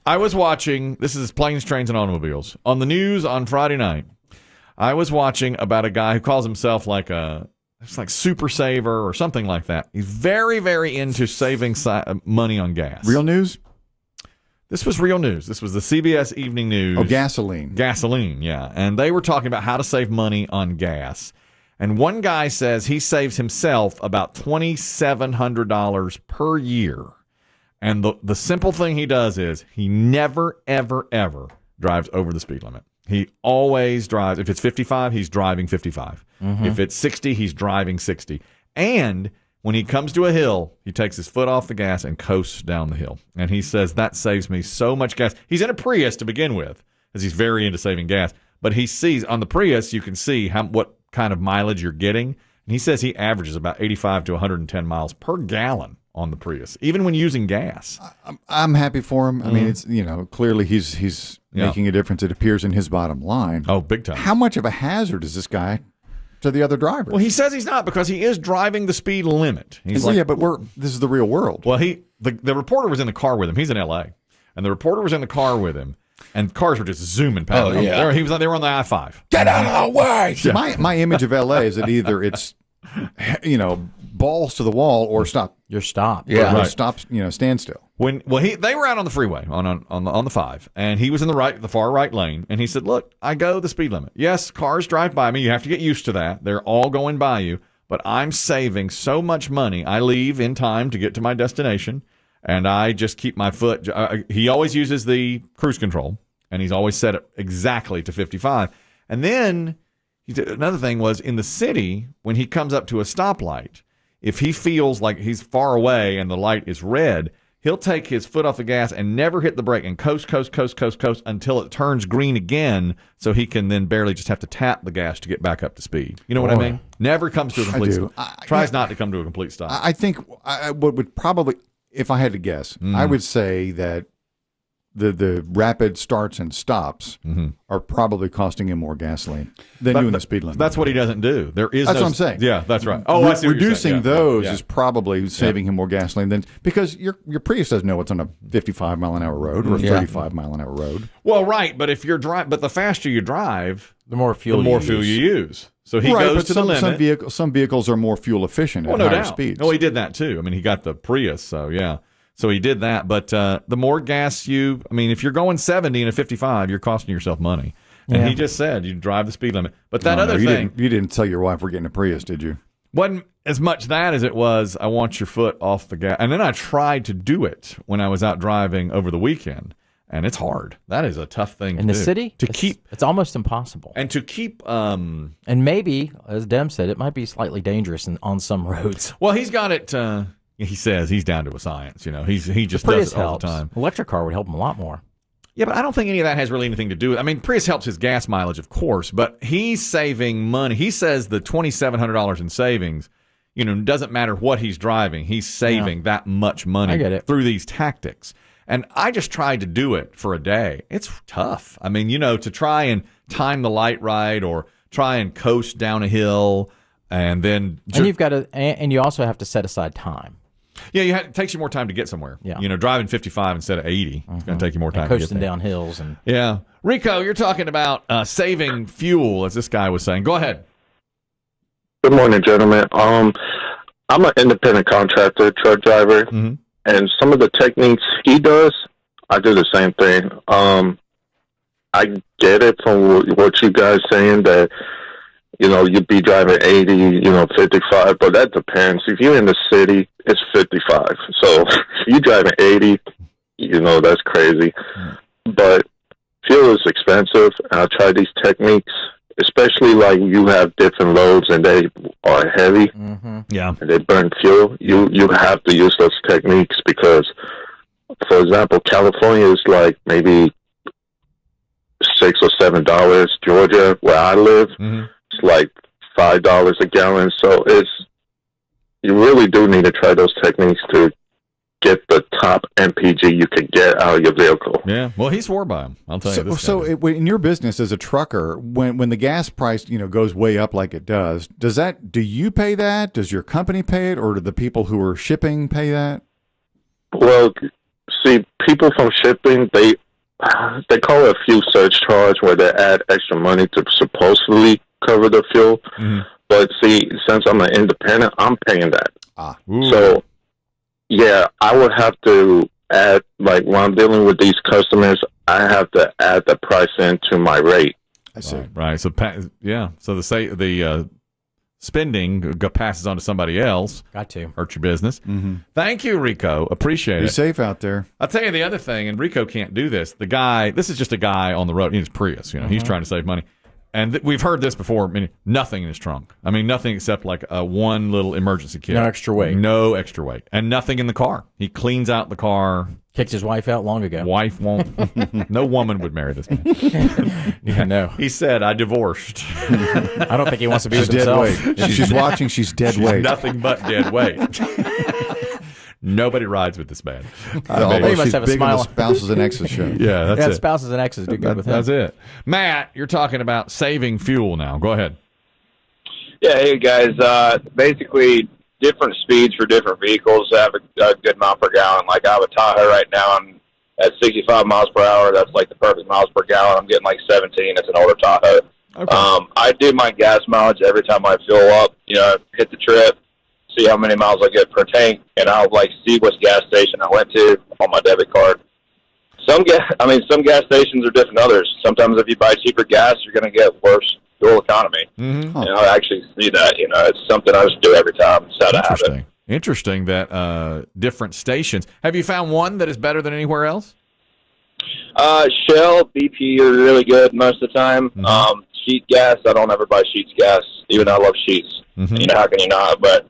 I was watching, this is Planes, Trains, and Automobiles, on the news on Friday night. I was watching about a guy who calls himself it's like super saver or something like that. He's very, very into saving money on gas. Real news? This was real news. This was the CBS Evening News. Oh, gasoline. Gasoline, yeah. And they were talking about how to save money on gas. And one guy says he saves himself about $2,700 per year. And the simple thing he does is he never, ever, ever drives over the speed limit. He always drives. If it's 55, he's driving 55. Mm-hmm. If it's 60, he's driving 60. And when he comes to a hill, he takes his foot off the gas and coasts down the hill. And he says, that saves me so much gas. He's in a Prius to begin with, because he's very into saving gas. But he sees, on the Prius, you can see what kind of mileage you're getting. And he says he averages about 85 to 110 miles per gallon on the Prius, even when using gas. I'm happy for him. I mean, it's clearly he's making a difference. It appears in his bottom line. Oh, big time. How much of a hazard is this guy to the other drivers? Well, he says he's not, because he is driving the speed limit. He's yeah, but this is the real world. Well, the reporter was in the car with him. He's in L.A., and the reporter was in the car with him, and cars were just zooming past him. Yeah. They were on the I-5. Get out of the way! See, my image of L.A. is that either it's balls to the wall or stop. You're stopped. Yeah. Or Right. stop. Stand still. They were out on the freeway on the 5, and he was in the far right lane, and he said, "Look, I go the speed limit. Yes, cars drive by me. You have to get used to that. They're all going by you, but I'm saving so much money. I leave in time to get to my destination, and I just keep my foot." He always uses the cruise control, and he's always set it exactly to 55. And then another thing was, in the city, when he comes up to a stoplight, if he feels like he's far away and the light is red, he'll take his foot off the gas and never hit the brake and coast until it turns green again, so he can then barely just have to tap the gas to get back up to speed. You know what I mean? Never comes to a complete stop. Tries not to come to a complete stop. I think what would probably, if I had to guess, I would say that the rapid starts and stops are probably costing him more gasoline than doing the speed limit. That's what he doesn't do. That's what I'm saying. Yeah, that's right. Oh, I see what you're saying. Reducing those is probably saving him more gasoline than, because your Prius doesn't know what's on a 55 mile an hour road or a 35 mile an hour road. Well, right, but if you're but the faster you drive, the more fuel you use. So he goes to the limit. Some vehicles are more fuel efficient at higher speeds. No, he did that too. I mean, he got the Prius, so yeah. So he did that, but the more gas if you're going 70 in a 55, you're costing yourself money. And he just said you drive the speed limit. But that other thing, you didn't tell your wife we're getting a Prius, did you? Wasn't as much that as it was, I want your foot off the gas. And then I tried to do it when I was out driving over the weekend, and it's hard. That is a tough thing in to the do. city. It's almost impossible. And to keep and maybe, as Demm said, it might be slightly dangerous on some roads. Well, he's got it. He says he's down to a science. He just Prius does it all helps. the time. Electric car would help him a lot more. Yeah, but I don't think any of that has really anything to do with it. I mean, Prius helps his gas mileage, of course, but he's saving money. He says the $2,700 in savings, doesn't matter what he's driving. He's saving that much money through these tactics. And I just tried to do it for a day. It's tough. I mean, to try and time the light right or try and coast down a hill and then... And you also have to set aside time. Yeah, it takes you more time to get somewhere. Yeah. Driving 55 instead of 80, it's going to take you more time to get coasting there. down hills. Yeah. Rico, you're talking about saving fuel, as this guy was saying. Go ahead. Good morning, gentlemen. I'm an independent contractor, truck driver, and some of the techniques he does, I do the same thing. I get it from what you guys saying that you'd be driving 80, 55, but that depends. If you're in the city, it's 55. So if you're driving 80, that's crazy. But fuel is expensive, and I try these techniques, especially like you have different loads and they are heavy. Yeah. And they burn fuel. You have to use those techniques because, for example, California is like maybe $6 or $7. Georgia, where I live, it's like $5 a gallon. So you really do need to try those techniques to get the top MPG you could get out of your vehicle. Yeah, well, he swore by him. I'll tell you this. So in your business as a trucker, when the gas price goes way up like it does do you pay that? Does your company pay it, or do the people who are shipping pay that? Well, see, people from shipping, they call it a fuel surcharge, where they add extra money to supposedly cover the fuel. Mm-hmm. But see, since I'm an independent, I'm paying that. So, yeah, I would have to add, like, when I'm dealing with these customers, I have to add the price into my rate. I see. Right. So, So the spending passes on to somebody else. Got to hurt your business. Mm-hmm. Thank you, Rico. Appreciate it. Be safe out there. I'll tell you the other thing, and Rico can't do this. This is just a guy on the road. He's Prius. He's trying to save money. And we've heard this before. I mean, nothing in his trunk. I mean, nothing except like one little emergency kit. No extra weight. No extra weight. And nothing in the car. He cleans out the car. Kicked his wife out long ago. Wife won't. No woman would marry this man. Yeah, no. He said, I divorced. I don't think he wants to be with dead himself. Weight. She's watching. She's dead weight. Nothing but dead weight. Nobody rides with this man. Although must she's have a big on smile. the spouses and exes show. Yeah, that's it. Spouses and exes do good with him. That's it. Matt, you're talking about saving fuel now. Go ahead. Yeah, hey guys. Basically, different speeds for different vehicles have a good mile per gallon. Like I have a Tahoe right now. I'm at 65 miles per hour. That's like the perfect miles per gallon. I'm getting like 17. It's an older Tahoe. Okay. I do my gas mileage every time I fill up. Hit the trip, see how many miles I get per tank, and I'll see which gas station I went to on my debit card. Some gas stations are different than others. Sometimes if you buy cheaper gas, you're going to get worse fuel economy. Mm-hmm. I actually see that. It's something I just do every time. It's out of habit. Interesting that different stations. Have you found one that is better than anywhere else? Shell, BP are really good most of the time. Mm-hmm. Sheet gas, I don't ever buy Sheets gas, even though I love Sheets. Mm-hmm. How can you not? But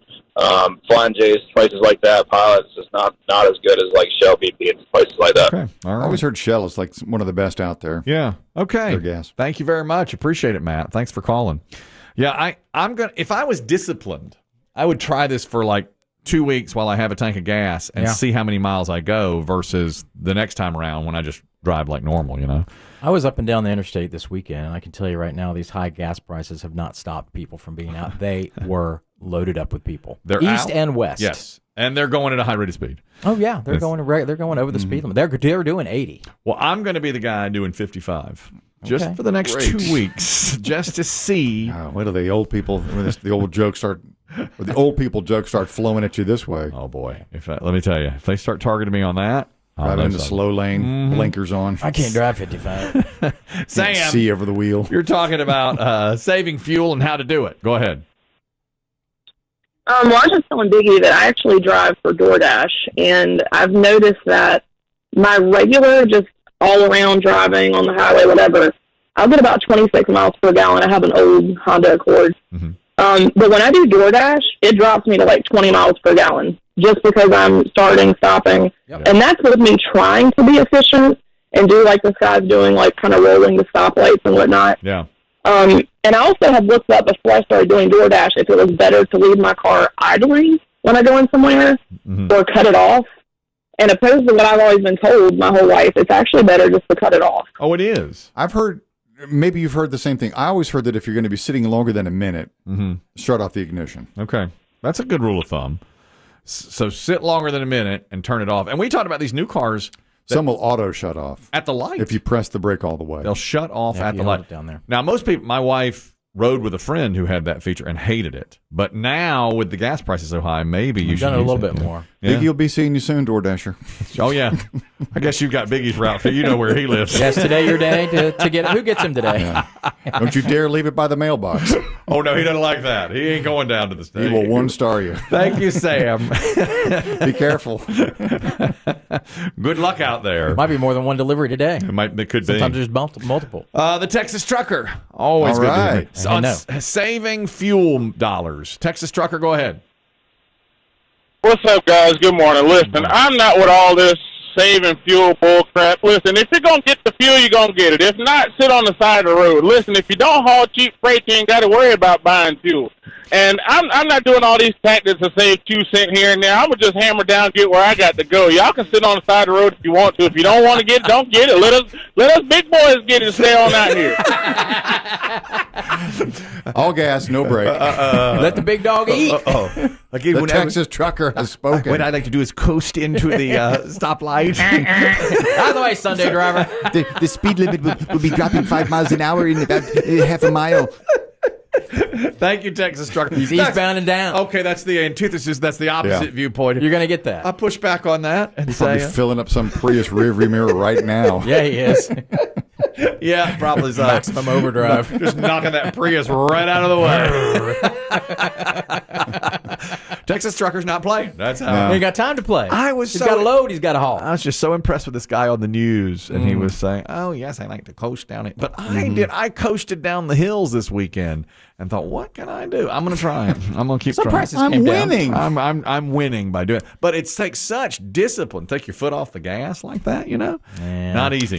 Flying J's, places like that, Pilot's is not as good as Shell, BP, and places like that. Okay. All right. I always heard Shell is one of the best out there. Yeah. Okay. Their gas. Thank you very much. Appreciate it, Matt. Thanks for calling. Yeah, I'm gonna. If I was disciplined, I would try this for 2 weeks while I have a tank of gas and see how many miles I go versus the next time around when I just drive like normal. I was up and down the interstate this weekend, and I can tell you right now, these high gas prices have not stopped people from being out. They were loaded up with people. They're east out? And west. Yes, and they're going at a high rate of speed. Oh yeah, they're going over the speed limit. They're doing 80. Well, I'm going to be the guy doing 55 just for the next 2 weeks, just to see. Wait till the old people, the old jokes start. Or the old people jokes start flowing at you this way. Oh boy! Let me tell you, if they start targeting me on that, driving in the slow lane, blinkers on. I can't drive 55. Sam, see over the wheel. You're talking about saving fuel and how to do it. Go ahead. I was just telling Biggie that I actually drive for DoorDash, and I've noticed that my regular, just all around driving on the highway, whatever, I'll get about 26 miles per gallon. I have an old Honda Accord. Mm-hmm. But when I do DoorDash, it drops me to 20 miles per gallon just because I'm starting, stopping. Yep. And that's with me trying to be efficient and do this guy's doing, kind of rolling the stoplights and whatnot. Yeah. And I also had looked up before I started doing DoorDash if it was better to leave my car idling when I go in somewhere or cut it off. And opposed to what I've always been told my whole life, it's actually better just to cut it off. Oh, it is. I've heard. Maybe you've heard the same thing. I always heard that if you're going to be sitting longer than a minute, shut off the ignition. Okay. That's a good rule of thumb. So sit longer than a minute and turn it off. And we talked about these new cars. Some will auto shut off. At the light. If you press the brake all the way. They'll shut off at the light. Down there. Now, most people, my wife rode with a friend who had that feature and hated it. But now, with the gas prices so high, maybe you should done it a little use bit more. Yeah. Biggie will be seeing you soon, DoorDasher. Oh, yeah. I guess you've got Biggie's route. You know where he lives. Yes, today your day to get it. Who gets him today? Yeah. Don't you dare leave it by the mailbox. Oh, no, he doesn't like that. He ain't going down to the state. He will one-star you. Thank you, Sam. Be careful. Good luck out there. Might be more than one delivery today. It could Sometimes be. there's multiple. The Texas Trucker. Always all good right. to hear. Saving fuel dollars. Texas Trucker, go ahead. What's up, guys? Good morning. Listen, I'm not with all this saving fuel bull crap. Listen, if you're going to get the fuel, you're going to get it. If not, sit on the side of the road. Listen, if you don't haul cheap freight, you ain't got to worry about buying fuel. And I'm not doing all these tactics to save 2 cents here and there. I'm going to just hammer down, get where I got to go. Y'all can sit on the side of the road if you want to. If you don't want to get it, don't get it. Let us big boys get it and stay on out here. All gas, no brake. Let the big dog eat. Again, The Texas trucker has spoken. What I like to do is coast into the stoplight. Out of the way, Sunday driver. The speed limit will be dropping 5 miles an hour in about half a mile. Thank you, Texas trucker. He's eastbound and down. Okay, that's the antithesis. That's the opposite viewpoint. You're going to get that. I push back on that and He's probably say, filling up some Prius rearview mirror right now. Yeah, he is. yeah, probably so. Maximum overdrive. Just knocking that Prius right out of the way. Texas trucker's not playing. That's how. He ain't got time to play. He's got to load. He's got to haul. I was just so impressed with this guy on the news, and he was saying, "Oh yes, I like to coast down it." But I did. I coasted down the hills this weekend and thought, "What can I do? I'm going to try it. I'm going to keep Some trying." prices came down. winning. I'm winning by doing it. But it takes such discipline. Take your foot off the gas like that, you know. Yeah. Not easy.